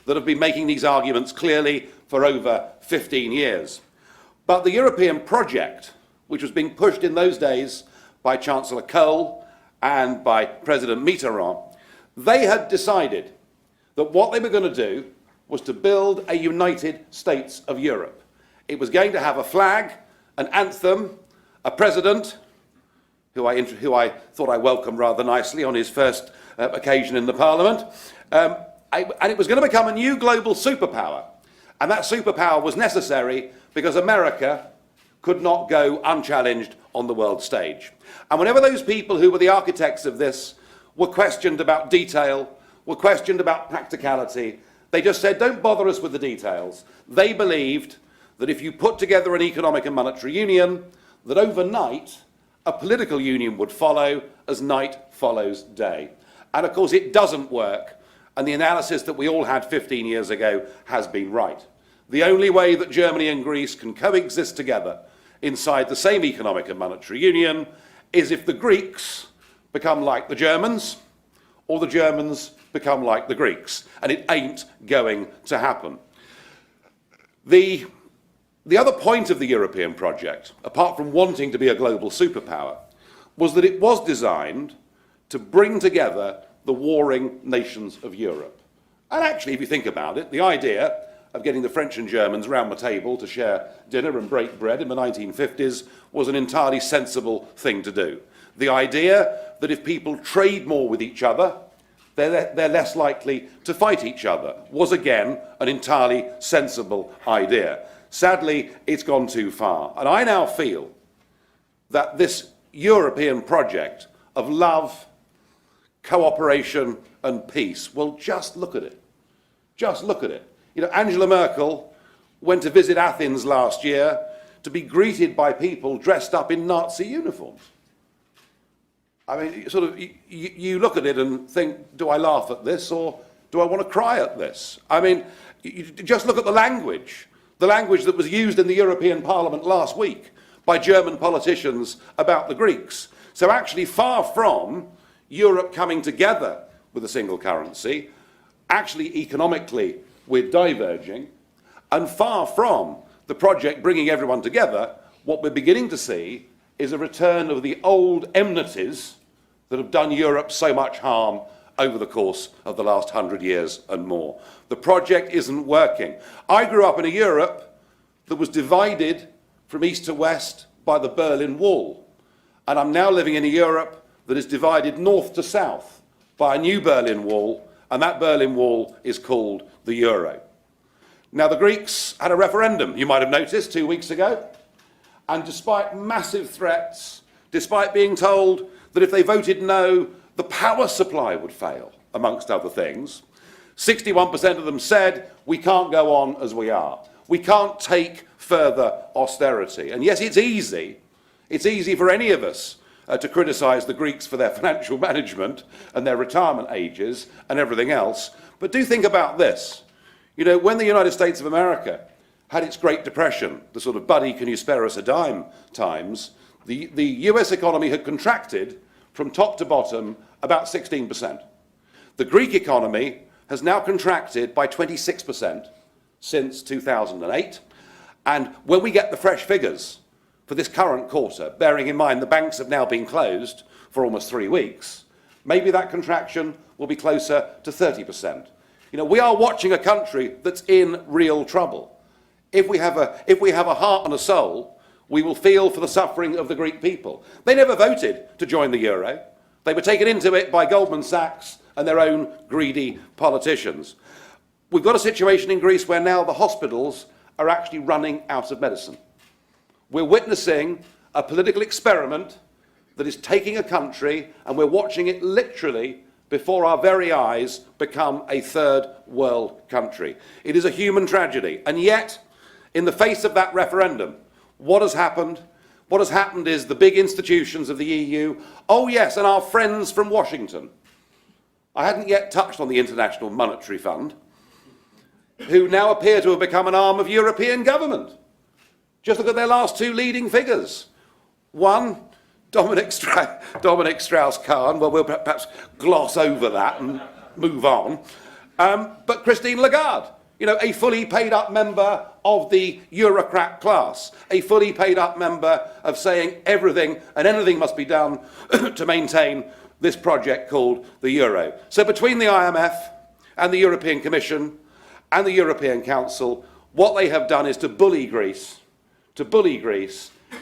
that have been making these arguments clearly for over 15 years. But the European project, which was being pushed in those days by Chancellor Kohl and by President Mitterrand, they had decided that what they were going to do was to build a United States of Europe. It was going to have a flag, an anthem, a president, who I thought I welcomed rather nicely on his first occasion in the Parliament, and it was going to become a new global superpower. And that superpower was necessary because America could not go unchallenged on the world stage. And whenever those people who were the architects of this were questioned about detail, were questioned about practicality, they just said, don't bother us with the details. They believed that if you put together an economic and monetary union, that overnight a political union would follow as night follows day. And of course it doesn't work, and the analysis that we all had 15 years ago has been right. The only way that Germany and Greece can coexist together inside the same economic and monetary union is if the Greeks become like the Germans, or the Germans become like the Greeks, and it ain't going to happen. The other point of the European project, apart from wanting to be a global superpower, was that it was designed to bring together the warring nations of Europe. And actually, if you think about it, the idea of getting the French and Germans round the table to share dinner and break bread in the 1950s was an entirely sensible thing to do. The idea that if people trade more with each other, they're less likely to fight each other was again an entirely sensible idea. Sadly, it's gone too far. And I now feel that this European project of love, cooperation and peace, well, just look at it. Just look at it. You know, Angela Merkel went to visit Athens last year to be greeted by people dressed up in Nazi uniforms. I mean, sort of, you look at it and think, do I laugh at this or do I want to cry at this? I mean, you just look at the language that was used in the European Parliament last week by German politicians about the Greeks. So actually, far from Europe coming together with a single currency, actually economically we're diverging, and far from the project bringing everyone together, what we're beginning to see is a return of the old enmities that have done Europe so much harm over the course of the last 100 years and more. The project isn't working. I grew up in a Europe that was divided from east to west by the Berlin Wall, and I'm now living in a Europe that is divided north to south by a new Berlin Wall, and that Berlin Wall is called the Euro. Now, the Greeks had a referendum, you might have noticed, 2 weeks ago, and despite massive threats, despite being told that if they voted no, the power supply would fail, amongst other things, 61% of them said, we can't go on as we are. We can't take further austerity. And yes, it's easy for any of us to criticise the Greeks for their financial management and their retirement ages and everything else. But do think about this. You know, when the United States of America had its Great Depression, the sort of buddy, can you spare us a dime times, the US economy had contracted from top to bottom about 16%. The Greek economy has now contracted by 26% since 2008. And when we get the fresh figures for this current quarter, bearing in mind the banks have now been closed for almost 3 weeks, maybe that contraction will be closer to 30%. You know, we are watching a country that's in real trouble. If we have a heart and a soul, we will feel for the suffering of the Greek people. They never voted to join the euro. They were taken into it by Goldman Sachs and their own greedy politicians. We've got a situation in Greece where now the hospitals are actually running out of medicine. We're witnessing a political experiment that is taking a country, and we're watching it literally before our very eyes become a third world country. It is a human tragedy. And yet, in the face of that referendum, what has happened? What has happened is the big institutions of the EU, oh yes, and our friends from Washington. I hadn't yet touched on the International Monetary Fund, who now appear to have become an arm of European government. Just look at their last two leading figures. One, Dominic Strauss-Kahn, well, we'll perhaps gloss over that and move on. But Christine Lagarde, you know, a fully paid up member of the Eurocrat class, a fully paid up member of saying everything and anything must be done to maintain this project called the euro. So between the IMF and the European Commission and the European Council, what they have done is to bully Greece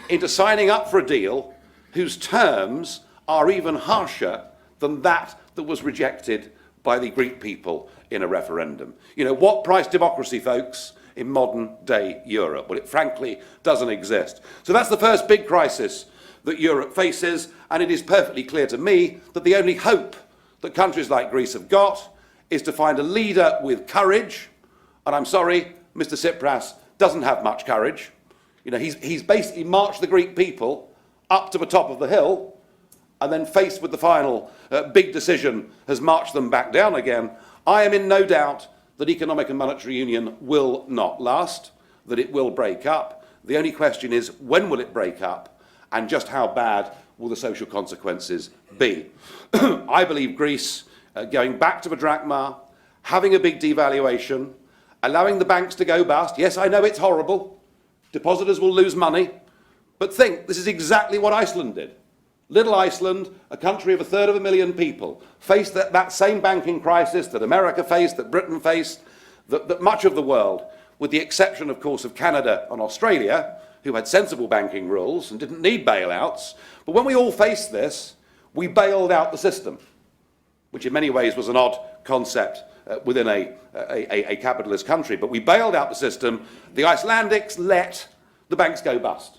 into signing up for a deal whose terms are even harsher than that was rejected by the Greek people in a referendum. You know, what price democracy, folks, in modern day Europe? Well, it frankly doesn't exist. So that's the first big crisis that Europe faces, and it is perfectly clear to me that the only hope that countries like Greece have got is to find a leader with courage, and I'm sorry, Mr. Tsipras doesn't have much courage. You know, he's basically marched the Greek people up to the top of the hill, and then faced with the final big decision has marched them back down again. I am in no doubt that economic and monetary union will not last, that it will break up. The only question is, when will it break up, and just how bad will the social consequences be? I believe Greece going back to the drachma, having a big devaluation, allowing the banks to go bust. Yes, I know it's horrible. Depositors will lose money. But think, this is exactly what Iceland did. Little Iceland, a country of 250,000 people, faced that same banking crisis that America faced, that Britain faced, that much of the world, with the exception, of course, of Canada and Australia, who had sensible banking rules and didn't need bailouts. But when we all faced this, we bailed out the system, which in many ways was an odd concept within a capitalist country. But we bailed out the system. The Icelandics let the banks go bust.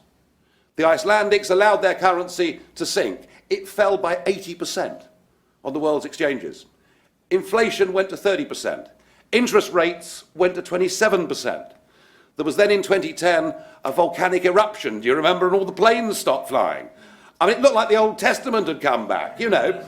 The Icelandics allowed their currency to sink. It fell by 80% on the world's exchanges. Inflation went to 30%. Interest rates went to 27%. There was then in 2010 a volcanic eruption, do you remember, and all the planes stopped flying. I mean, it looked like the Old Testament had come back, you know.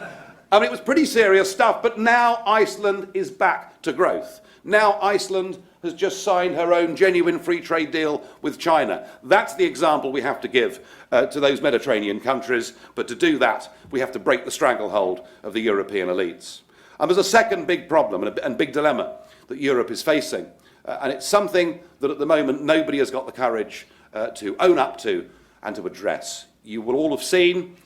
I mean, it was pretty serious stuff, but now Iceland is back to growth. Now Iceland has just signed her own genuine free trade deal with China. That's the example we have to give to those Mediterranean countries, but to do that, we have to break the stranglehold of the European elites. And there's a second big problem and big dilemma that Europe is facing, and it's something that at the moment nobody has got the courage to own up to and to address. You will all have seen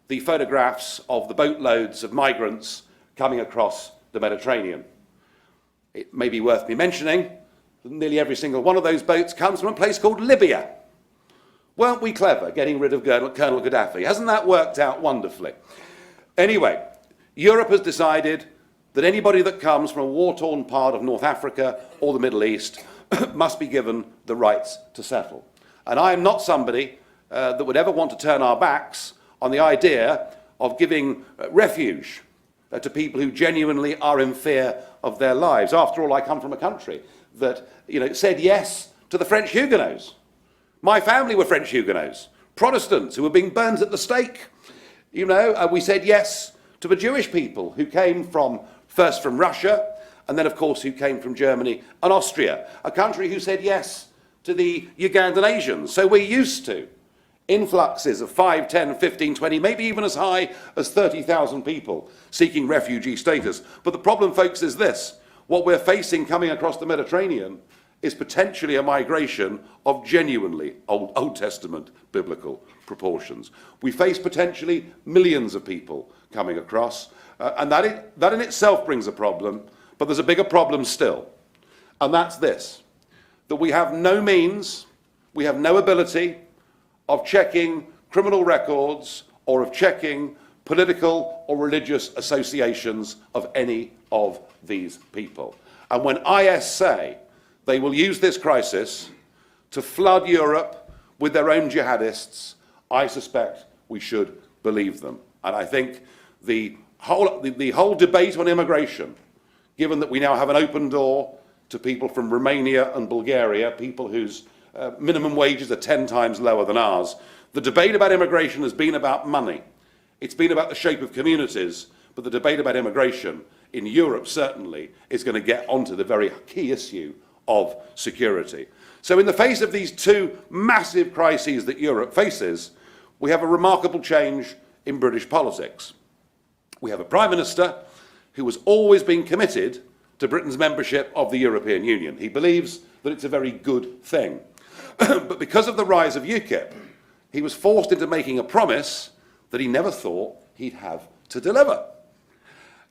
the photographs of the boatloads of migrants coming across the Mediterranean. It may be worth me mentioning that nearly every single one of those boats comes from a place called Libya. Weren't we clever getting rid of Colonel Gaddafi? Hasn't that worked out wonderfully? Anyway, Europe has decided that anybody that comes from a war-torn part of North Africa or the Middle East must be given the rights to settle. And I am not somebody that would ever want to turn our backs on the idea of giving refuge to people who genuinely are in fear of their lives. After all, I come from a country that, you know, said yes to the French Huguenots. My family were French Huguenots, Protestants who were being burnt at the stake. You know, we said yes to the Jewish people who came first from Russia, and then, of course, who came from Germany and Austria, a country who said yes to the Ugandan Asians. So we're used to influxes of 5, 10, 15, 20, maybe even as high as 30,000 people seeking refugee status. But the problem, folks, is this. What we're facing coming across the Mediterranean is potentially a migration of genuinely Old Testament biblical proportions. We face potentially millions of people coming across, and that in itself brings a problem, but there's a bigger problem still, and that's this, that we have no means, we have no ability of checking criminal records or of checking political or religious associations of any of these people. And when IS say they will use this crisis to flood Europe with their own jihadists, I suspect we should believe them. And I think the whole debate on immigration, given that we now have an open door to people from Romania and Bulgaria, people whose minimum wages are 10 times lower than ours. The debate about immigration has been about money. It's been about the shape of communities, but the debate about immigration in Europe certainly is going to get onto the very key issue of security. So in the face of these two massive crises that Europe faces, we have a remarkable change in British politics. We have a Prime Minister who has always been committed to Britain's membership of the European Union. He believes that it's a very good thing. But because of the rise of UKIP, he was forced into making a promise that he never thought he'd have to deliver.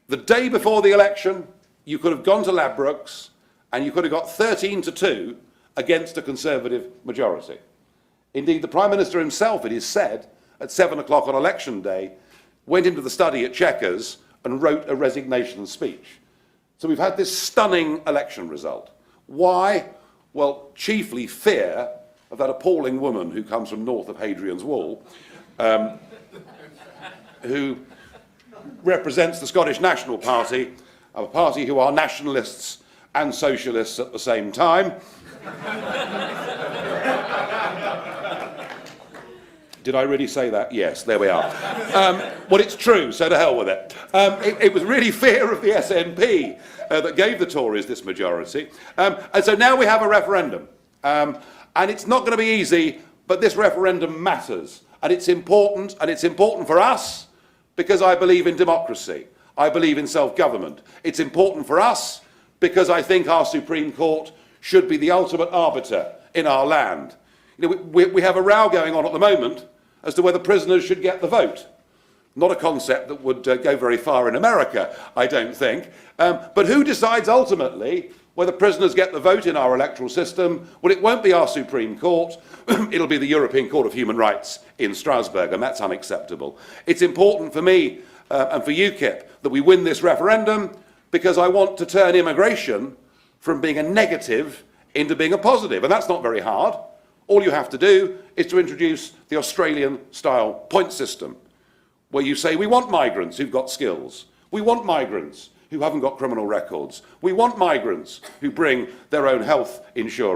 The day before the election, you could have gone to Ladbrokes and you could have got 13-2 against a Conservative majority. Indeed, the Prime Minister himself, it is said, at 7 o'clock on election day, went into the study at Chequers and wrote a resignation speech. So we've had this stunning election result. Why? Well, chiefly fear of that appalling woman who comes from north of Hadrian's Wall, who represents the Scottish National Party, a party who are nationalists and socialists at the same time. Did I really say that? Yes, there we are. Well, it's true, so to hell with it. It was really fear of the SNP that gave the Tories this majority. And so now we have a referendum. And it's not going to be easy, but this referendum matters. And it's important for us because I believe in democracy. I believe in self-government. It's important for us because I think our Supreme Court should be the ultimate arbiter in our land. You know, we have a row going on at the moment as to whether prisoners should get the vote. Not a concept that would go very far in America, I don't think. But who decides ultimately whether prisoners get the vote in our electoral system? Well, it won't be our Supreme Court. It'll be the European Court of Human Rights in Strasbourg, and that's unacceptable. It's important for me and for UKIP that we win this referendum because I want to turn immigration from being a negative into being a positive, and that's not very hard. All you have to do is to introduce the Australian-style point system, where you say, we want migrants who've got skills. We want migrants who haven't got criminal records. We want migrants who bring their own health insurance.